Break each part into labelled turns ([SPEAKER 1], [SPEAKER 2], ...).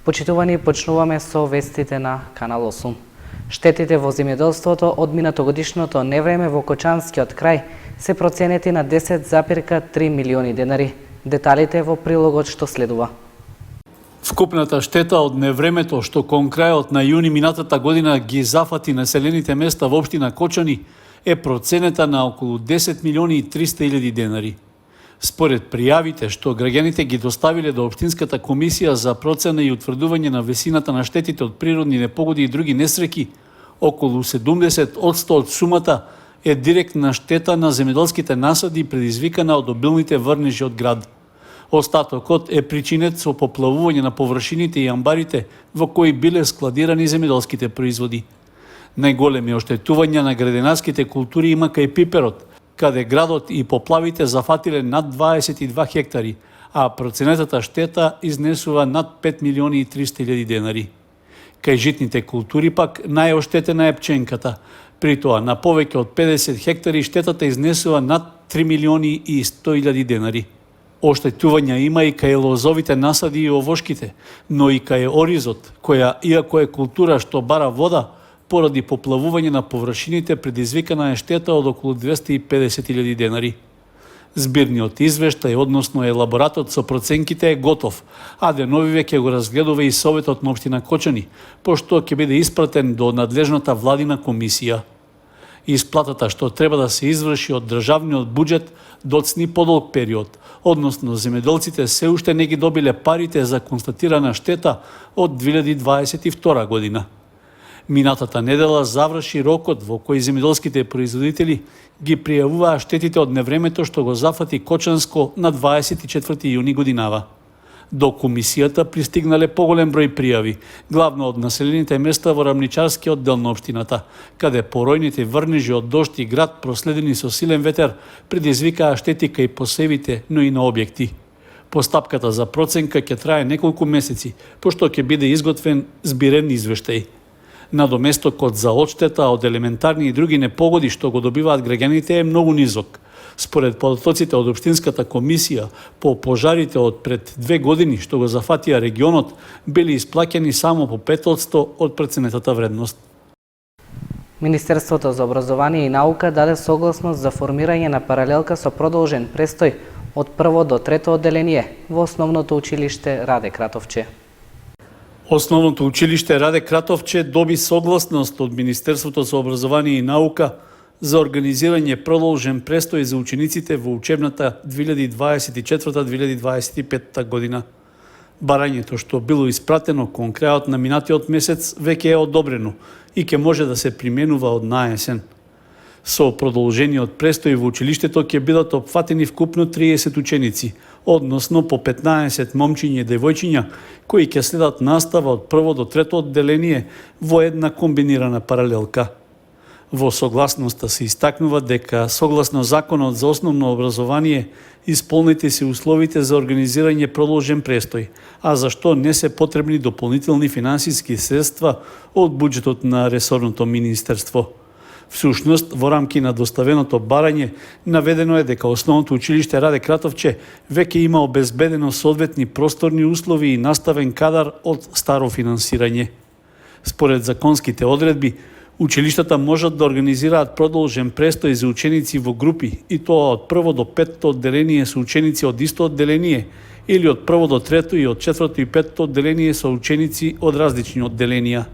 [SPEAKER 1] Почитувани, почнуваме со вестите на Канал 8. Штетите во земјоделството од минатогодишното невреме во Кочанскиот крај се проценети на 10,3 милиони денари. Деталите во прилогот што следува.
[SPEAKER 2] Вкупната штета од невремето што кон крајот на јуни минатата година ги зафати населените места во општина Кочани е проценета на околу 10 милиони и 300 илјади денари. Според пријавите што граѓаните ги доставиле до Општинската комисија за процена и утврдување на висината на штетите од природни непогоди и други несреќи, околу 70% од сумата е директна штета на земјоделските насади предизвикана од обилните врнежи од град. Остатокот е причинет со поплавување на површините и амбарите во кои биле складирани земјоделските производи. Најголеми оштетувања на градинарските култури има кај пиперот, каде градот и поплавите зафатиле над 22 хектари, а проценетата штета изнесува над 5 милиони и 300 илјади денари. Кај житните култури пак најоштетена е пченката. При тоа на повеќе од 50 хектари штетата изнесува над 3 милиони и 100 илјади денари. Оштетувања има и кај лозовите насади и овошките, но и кај оризот, која, иако е култура што бара вода, поради поплавување на површините предизвикана е штета од околу 250 илјади денари. Збирниот извештај, односно елаборатот со проценките е готов, а деновиве ќе го разгледува и Советот на општина Кочани, пошто ќе биде испратен до надлежната владина комисија. Исплатата што треба да се изврши од државниот буџет доцни подолг период, односно земјоделците се уште не ги добиле парите за констатирана штета од 2022 година. Минатата недела заврши рокот во кој земјоделските производители ги пријавуваа штетите од невремето што го зафати Кочанско на 24 јуни годинава. До комисијата пристигнале поголем број пријави, главно од населените места во рамничарскиот дел на општината, каде поројните врнежи од дожд и град проследени со силен ветер предизвикаа штети кај посевите, но и на објекти. Постапката за проценка ќе трае неколку месеци, пошто ќе биде изготвен збирен извештај. Надоместокот за одштета од елементарни и други непогоди што го добиваат граѓаните е многу низок. Според податоците од Општинската комисија, по пожарите од пред 2 години што го зафатија регионот, били исплаќани само по 5% од преценетата вредност.
[SPEAKER 1] Министерството за образование и наука даде согласност за формирање на паралелка со продолжен престој од прво до трето одделение во Основното училиште Раде Кратовче.
[SPEAKER 2] Основното училиште Раде Кратовче доби согласност од Министерството за образование и наука за организирање продолжен престој за учениците во учебната 2024-2025 година. Барањето што било испратено кон крајот на минатиот месец веќе е одобрено и ќе може да се применува од наесен. Со продолжениот престој во училиштето ќе бидат опфатени вкупно 30 ученици, односно по 15 момчиња и девојчиња, кои ќе следат настава од прво до трето одделение во една комбинирана паралелка. Во согласноста се истакнува дека согласно Законот за основно образование исполнети се условите за организирање продолжен престој, а за што не се потребни дополнителни финансиски средства од буџетот на ресорното министерство. Всушност, во рамки на доставеното барање, наведено е дека Основното училиште Раде Кратовче веќе има обезбедено соодветни просторни услови и наставен кадар од старо финансирање. Според законските одредби, училиштата можат да организираат продолжен престој за ученици во групи, и тоа од прво до петто одделение со ученици од исто одделение или од прво до трето и од четврто и петто одделение со ученици од различни одделенија.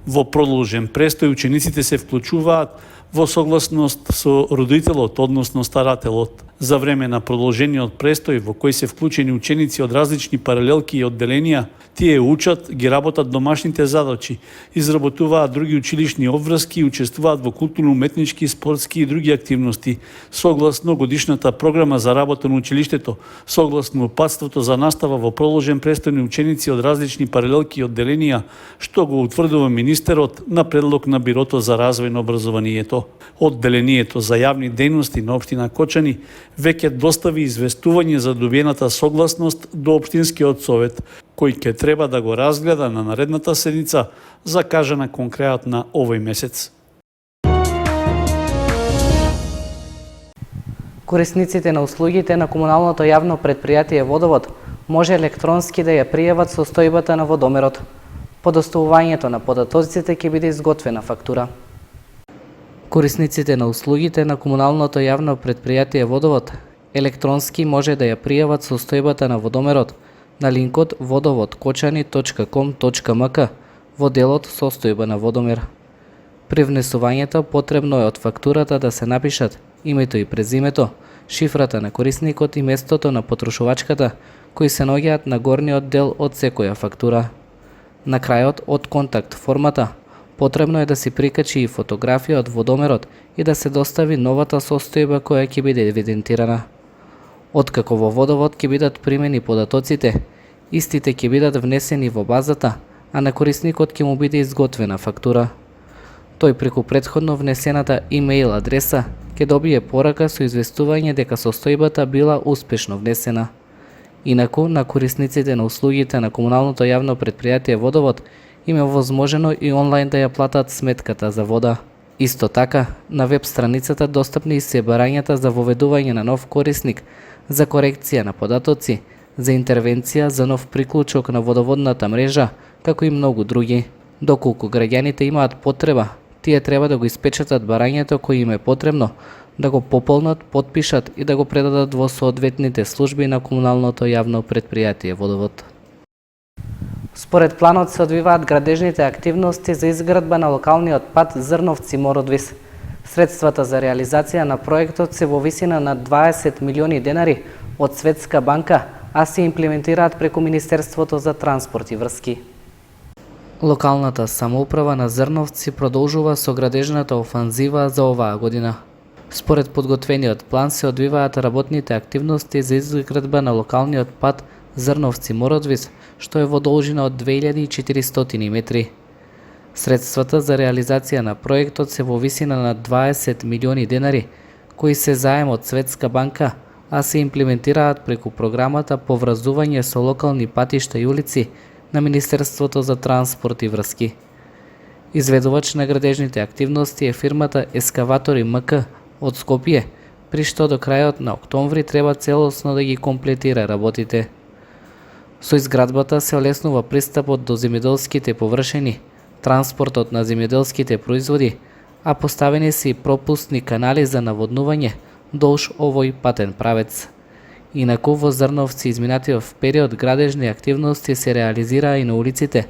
[SPEAKER 2] Во продолжен престој учениците се вклучуваат во согласност со родителот, односно старателот. За време на продолжениот престој во кој се вклучени ученици од различни паралелки и одделенија, тие учат, ги работат домашните задачи, изработуваат други училишни обврски и учествуваат во културно-уметнички, спортски и други активности, согласно годишната програма за работа на училиштето, согласно упатството за настава во продолжен престој на ученици од различни паралелки и одделенија, што го утврдува министерот на предлог на Бирото за развој на образованието. Одделението за јавни дејности на општина Кочани веќе достави известување за добиената согласност до Општинскиот совет, кој ќе треба да го разгледа на наредната седница, закажана кон крајот на овој месец.
[SPEAKER 1] Корисниците на услугите на комуналното јавно предпријатие Водовод може електронски да ја пријават состојбата на водомерот. По доставувањето на податоците ќе биде изготвена фактура. Корисниците на услугите на комуналното јавно предпријатие Водовод електронски може да ја пријават состојбата на водомерот на линкот vodovod.kочани.com.mk во делот состојба на водомер. При внесувањето потребно е од фактурата да се напишат името и презимето, шифрата на корисникот и местото на потрошувачката, кои се наоѓаат на горниот дел од секоја фактура. На крајот од контакт формата потребно е да се прикачи и фотографија од водомерот и да се достави новата состојба која ќе биде евидентирана. Откако во Водовод ќе бидат примени податоците, истите ќе бидат внесени во базата, а на корисникот ќе му биде изготвена фактура. Тој преку претходно внесената имејл адреса ќе добие порака со известување дека состојбата била успешно внесена. Инаку, на корисниците на услугите на комуналното јавно предпријатие Водовод им е возможено и онлайн да ја платат сметката за вода. Исто така, на веб страницата достапни се барањата за воведување на нов корисник, за корекција на податоци, за интервенција за нов приклучок на водоводната мрежа, како и многу други. Доколку граѓаните имаат потреба, тие треба да го испечатат барањето кој им е потребно, да го пополнат, подпишат и да го предадат во соодветните служби на комуналното јавно предпријатие Водовод. Според планот се одвиваат градежните активности за изградба на локалниот пат Зрновци-Мородвис. Средствата за реализација на проектот се во висина на 20 милиони денари од Светска банка, а се имплементираат преку Министерството за транспорт и врски. Локалната самоуправа на Зрновци продолжува со градежната офанзива за оваа година. Според подготвениот план се одвиваат работните активности за изградба на локалниот пат Зрновци-Мородвис, што е во должина од 2400 метри. Средствата за реализација на проектот се во висина на 20 милиони денари, кои се заем од Светска банка, а се имплементираат преку програмата Поврзување со локални патишта и улици на Министерството за транспорт и врски. Изведувач на градежните активности е фирмата Ескаватори МК од Скопје, при што до крајот на октомври треба целосно да ги комплетира работите. Со изградбата се олеснува пристапот до земјоделските површини, транспортот на земјоделските производи, а поставени се и пропусни канали за наводнување долж овој патен правец. Инаку во Зрновци изминатиот период градежни активности се реализираа и на улиците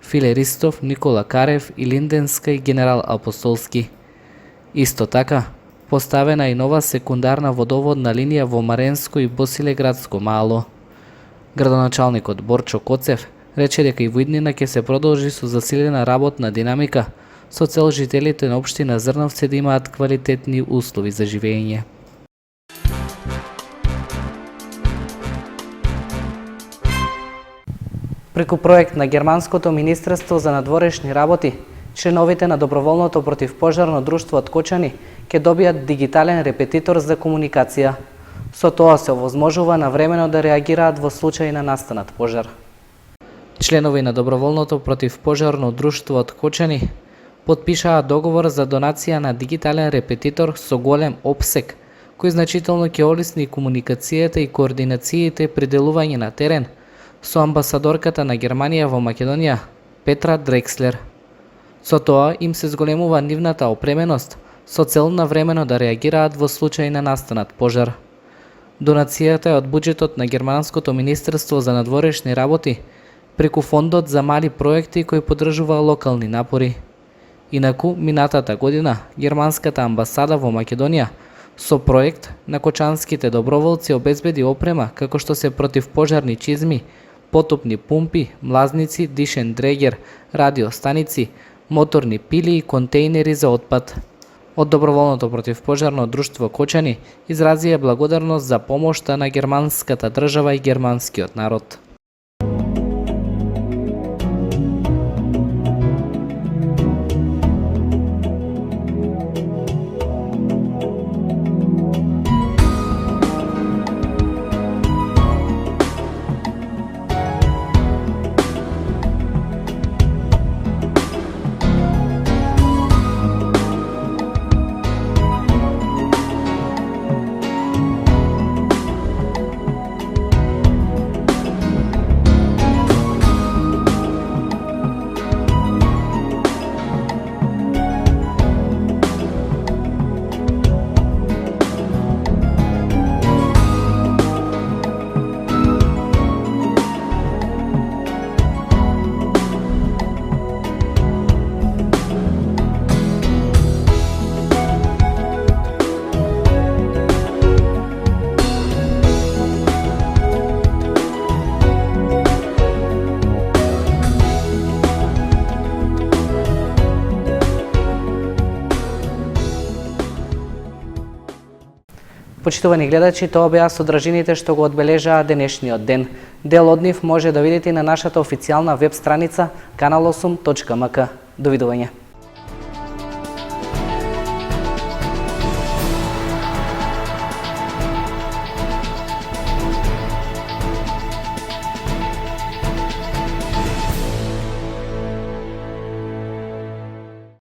[SPEAKER 1] Филе Ристов, Никола Карев и Линденска и Генерал Апостолски. Исто така, поставена и нова секундарна водоводна линија во Маренско и Босилеградско мало. Градоначалникот Борчо Коцев рече дека и во иднина ќе се продолжи со засилена работна динамика со цел жителите на општина Зрновци да имаат квалитетни услови за живење. Преку проект на Германското Министерство за надворешни работи, членовите на доброволното противпожарно друштво од Кочани ќе добијат дигитален репетитор за комуникација. Со тоа се овозможува навремено да реагираат во случај на настанат пожар. Членови на доброволното противпожарно друштво од Кочани потпишаа договор за донација на дигитален репетитор со голем опсег, кој значително ќе олесни комуникацијата и координациите при делување на терен со амбасадорката на Германија во Македонија, Петра Дрекслер. Со тоа им се зголемува нивната опременост со цел навремено да реагираат во случај на настанат пожар. Донацијата е од буџетот на Германското Министерство за надворешни работи преку фондот за мали проекти кој поддржува локални напори. Инаку, минатата година, германската амбасада во Македонија со проект на кочанските доброволци обезбеди опрема како што се противпожарни чизми, потопни пумпи, млазници, дишен дрегер, радиостаници, моторни пили и контејнери за отпад. Од доброволното противпожарно друштво Кочани изразија благодарност за помошта на германската држава и германскиот народ. Почитувани гледачи, тоа беа содржините што го одбележаа денешниот ден. Дел од нив може да видите на нашата официјална веб страница kanal8.mk. Довидување.